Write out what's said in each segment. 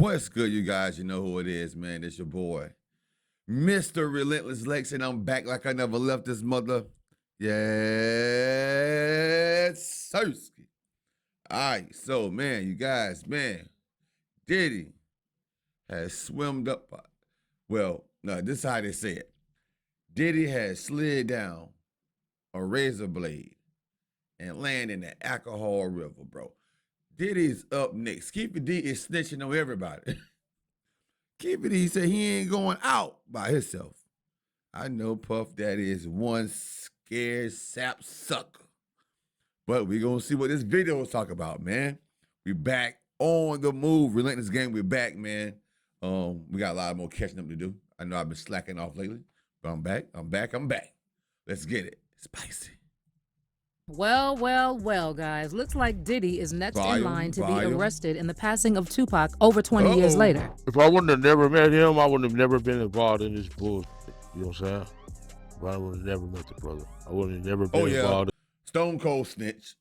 What's good, you guys? You know who it is, man. It's your boy, Mr. Relentless Lex, and I'm back like I never left this mother. Yes, Sirski. All right, so, man, you guys, man, Diddy has swimmed up. Well, no, this is how they say it. Diddy has slid down a razor blade and landed in the alcohol river, bro. Diddy's up next. Keffe D is snitching on everybody. Keffe D said he ain't going out by himself. I know Puff Daddy is one scared sap sucker. But we gonna see what this video is talking about, man. We back on the move. Relentless Gang, we back, man. We got a lot more catching up to do. I know I've been slacking off lately, but I'm back. Let's get it. Spicy. Well, guys. Looks like Diddy is next in line to be arrested in the passing of Tupac over 20 years later. If I wouldn't have never met him, I wouldn't have never been involved in this bullshit. You know what I'm saying? If I would have never met the brother, I would have never been involved. Stone Cold snitch.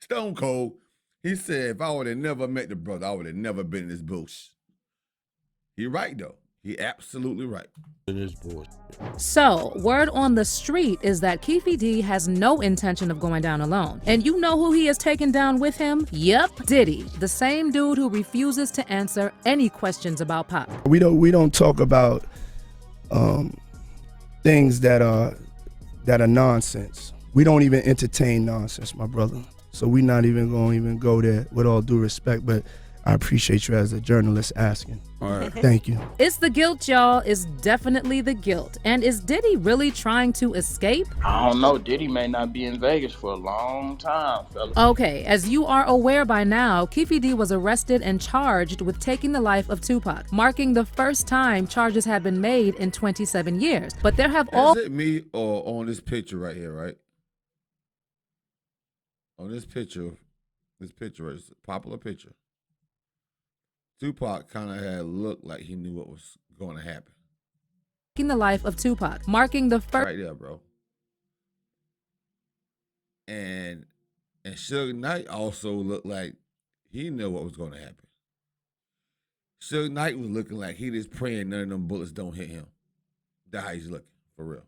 Stone Cold. He said, if I would have never met the brother, I would have never been in this bullshit. He right, though. He absolutely right. In this bullshit. So, word on the street is that Keffe D has no intention of going down alone. And you know who he has taken down with him? Yep, Diddy, the same dude who refuses to answer any questions about Pop. We don't talk about things that are nonsense. We don't even entertain nonsense, my brother. So we're not even going to go there, with all due respect, but I appreciate you as a journalist asking. All right. Thank you. It's the guilt, y'all. It's definitely the guilt. And is Diddy really trying to escape? I don't know. Diddy may not be in Vegas for a long time, fella. Okay, as you are aware by now, Keffe D was arrested and charged with taking the life of Tupac, marking the first time charges have been made in 27 years. But there have all... Is it me or on this picture right here, right? On this picture is a popular picture. Tupac kind of had looked like he knew what was going to happen. Taking the life of Tupac, marking the first... Right there, bro. And Suge Knight also looked like he knew what was going to happen. Suge Knight was looking like he just praying none of them bullets don't hit him. That's how he's looking, for real.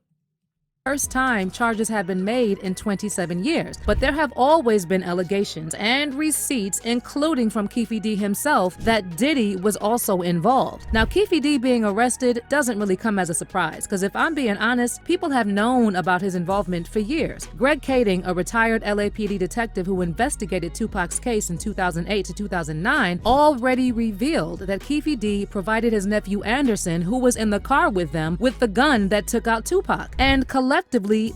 First time charges have been made in 27 years, but there have always been allegations and receipts, including from Keffe D himself, that Diddy was also involved. Now, Keffe D being arrested doesn't really come as a surprise, because if I'm being honest, people have known about his involvement for years. Greg Kading, a retired LAPD detective who investigated Tupac's case in 2008 to 2009, already revealed that Keffe D provided his nephew Anderson, who was in the car with them, with the gun that took out Tupac, and collectively,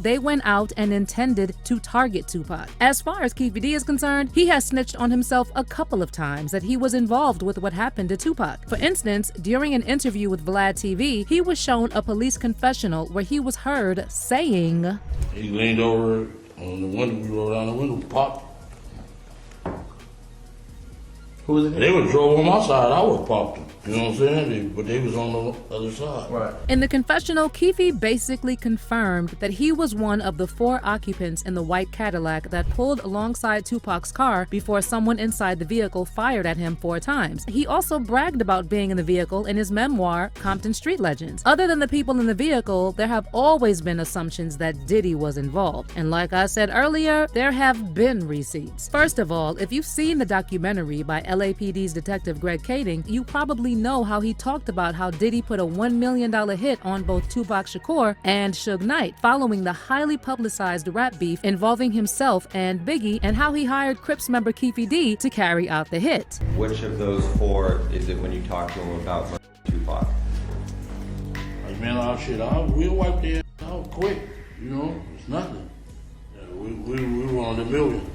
they went out and intended to target Tupac. As far as Keffe D is concerned, he has snitched on himself a couple of times that he was involved with what happened to Tupac. For instance, during an interview with Vlad TV, he was shown a police confessional where he was heard saying, He leaned over on the window, we rolled down the window, popped. Who was it? They would drove on my side, I would pop them. You know what I'm saying? But they was on the other side. Right. In the confessional, Keffe basically confirmed that he was one of the 4 occupants in the white Cadillac that pulled alongside Tupac's car before someone inside the vehicle fired at him 4 times. He also bragged about being in the vehicle in his memoir, Compton Street Legends. Other than the people in the vehicle, there have always been assumptions that Diddy was involved. And like I said earlier, there have been receipts. First of all, if you've seen the documentary by LAPD's detective Greg Kading, you probably know how he talked about how Diddy put a $1 million hit on both Tupac Shakur and Suge Knight following the highly publicized rap beef involving himself and Biggie, and how he hired Crips member Keffe D to carry out the hit. Which of those 4 is it when you talk to him about Tupac? Like, man, all shit, we'll wipe their ass out quick. You know, it's nothing. Yeah, we were on the million.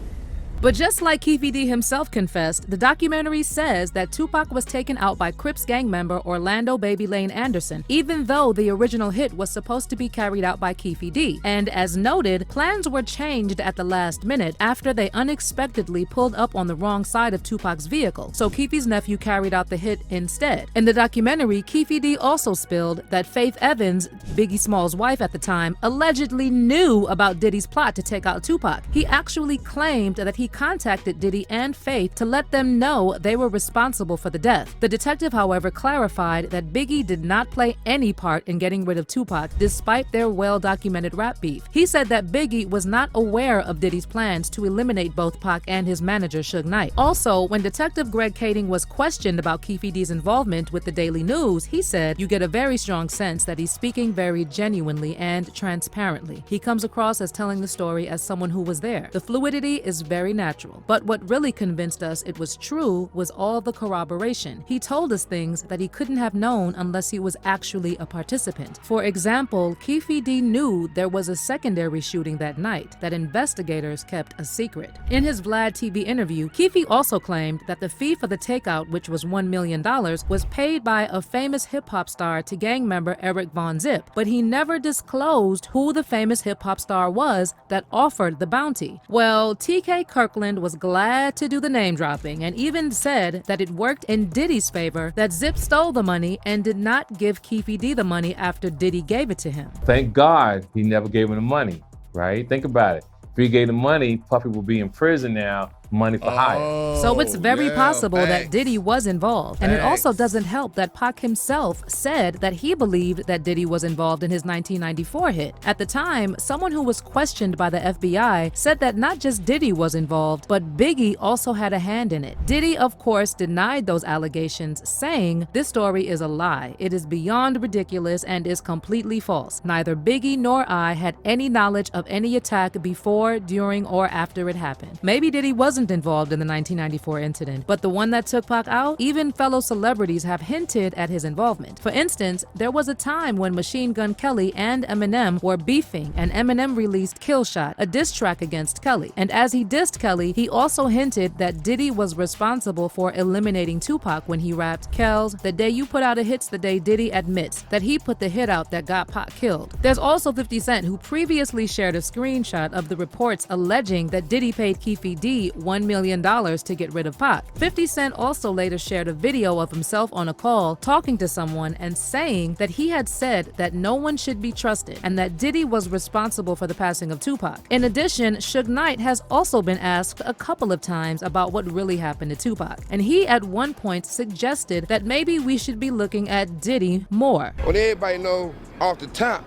But just like Keffe D himself confessed, the documentary says that Tupac was taken out by Crips gang member Orlando Baby Lane Anderson, even though the original hit was supposed to be carried out by Keffe D. And as noted, plans were changed at the last minute after they unexpectedly pulled up on the wrong side of Tupac's vehicle, so Keffe's nephew carried out the hit instead. In the documentary, Keffe D also spilled that Faith Evans, Biggie Small's wife at the time, allegedly knew about Diddy's plot to take out Tupac. He actually claimed that he contacted Diddy and Faith to let them know they were responsible for the death. The detective, however, clarified that Biggie did not play any part in getting rid of Tupac, despite their well-documented rap beef. He said that Biggie was not aware of Diddy's plans to eliminate both Pac and his manager, Suge Knight. Also, when Detective Greg Kading was questioned about Keffe D's involvement with the Daily News, he said, "You get a very strong sense that he's speaking very genuinely and transparently. He comes across as telling the story as someone who was there. The fluidity is very natural. But what really convinced us it was true was all the corroboration. He told us things that he couldn't have known unless he was actually a participant. For example, Keffe D knew there was a secondary shooting that night that investigators kept a secret." In his Vlad TV interview, Keffe also claimed that the fee for the takeout, which was $1 million, was paid by a famous hip-hop star to gang member Eric Von Zip, but he never disclosed who the famous hip-hop star was that offered the bounty. Well, TK Kirkland was glad to do the name-dropping and even said that it worked in Diddy's favor that Zip stole the money and did not give Keffe D the money after Diddy gave it to him. Thank God he never gave him the money, right? Think about it. If he gave the money, Puffy will be in prison now, money for hire. So it's very possible that thanks. Diddy was involved. And it also doesn't help that Pac himself said that he believed that Diddy was involved in his 1994 hit. At the time, someone who was questioned by the FBI said that not just Diddy was involved, but Biggie also had a hand in it. Diddy, of course, denied those allegations, saying, "This story is a lie. It is beyond ridiculous and is completely false. Neither Biggie nor I had any knowledge of any attack before, during, or after it happened." Maybe Diddy wasn't involved in the 1994 incident, but the one that took Pac out, even fellow celebrities have hinted at his involvement. For instance, there was a time when Machine Gun Kelly and Eminem were beefing, and Eminem released Kill Shot, a diss track against Kelly. And as he dissed Kelly, he also hinted that Diddy was responsible for eliminating Tupac when he rapped, "Kells, the day you put out a hit's the day Diddy admits that he put the hit out that got Pac killed." There's also 50 Cent, who previously shared a screenshot of the reports alleging that Diddy paid Keffe D $1 million to get rid of Pac. 50 Cent also later shared a video of himself on a call talking to someone and saying that he had said that no one should be trusted and that Diddy was responsible for the passing of Tupac. In addition, Suge Knight has also been asked a couple of times about what really happened to Tupac, and he at one point suggested that maybe we should be looking at Diddy more. Well, everybody know off the top,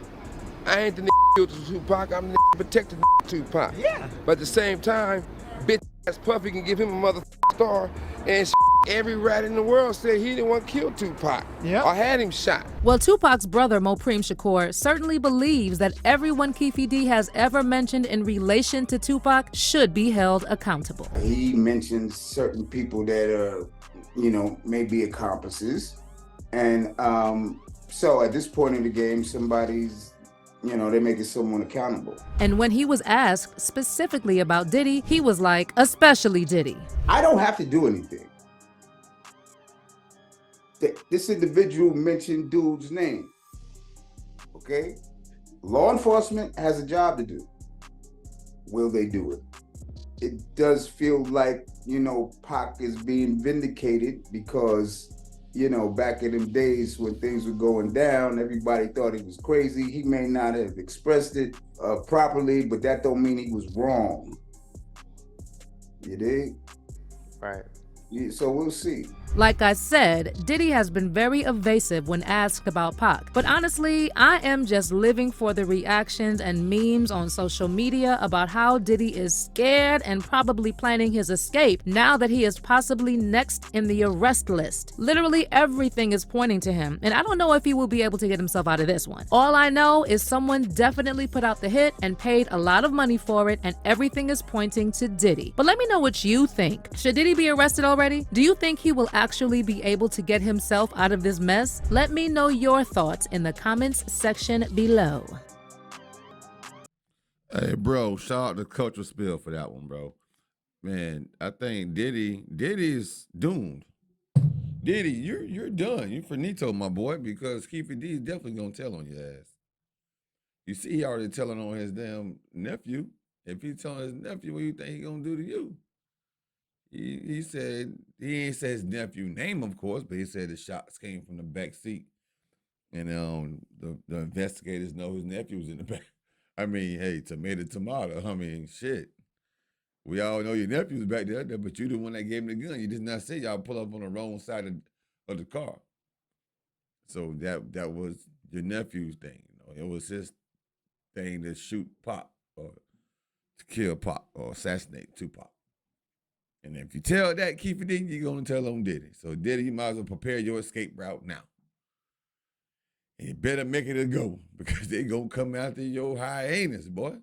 I ain't the nigga killed Tupac, I'm the nigga protected Tupac. Yeah. But at the same time, bitch ass Puffy can give him a mother star, and every rat in the world said he didn't want to kill Tupac or had him shot. Well, Tupac's brother, Mopreme Shakur, certainly believes that everyone Keffe D has ever mentioned in relation to Tupac should be held accountable. He mentions certain people that are, maybe accomplices. And so at this point in the game, somebody's, they're making someone accountable. And when he was asked specifically about Diddy, he was like, especially Diddy. I don't have to do anything. This individual mentioned dude's name, okay? Law enforcement has a job to do. Will they do it? It does feel like, Pac is being vindicated because, back in them days when things were going down, everybody thought he was crazy. He may not have expressed it properly, but that don't mean he was wrong. You dig? Right. Yeah, so we'll see. Like I said, Diddy has been very evasive when asked about Pac. But honestly, I am just living for the reactions and memes on social media about how Diddy is scared and probably planning his escape now that he is possibly next in the arrest list. Literally everything is pointing to him, and I don't know if he will be able to get himself out of this one. All I know is someone definitely put out the hit and paid a lot of money for it, and everything is pointing to Diddy. But let me know what you think. Should Diddy be arrested already? Do you think he will actually be able to get himself out of this mess? Let me know your thoughts in the comments section below. Hey, bro, shout out to Culture Spill for that one, bro. Man, I think Diddy's doomed. Diddy, you're done. You're finito, my boy, because Keffe D is definitely gonna tell on your ass. You see, he already telling on his damn nephew. If he telling his nephew, what do you think he gonna do to you? He said, he ain't said his nephew name, of course, but he said the shots came from the back seat. And the investigators know his nephew was in the back. I mean, hey, tomato. I mean, shit. We all know your nephew was back there, but you the one that gave him the gun. You did not say y'all pull up on the wrong side of the car. So that was your nephew's thing. It was his thing to shoot Pop or to kill Pop or assassinate Tupac. And if you tell that Keffe D, you're gonna tell on Diddy. So Diddy, you might as well prepare your escape route now. And you better make it a go because they gonna come after your hyenas, boy.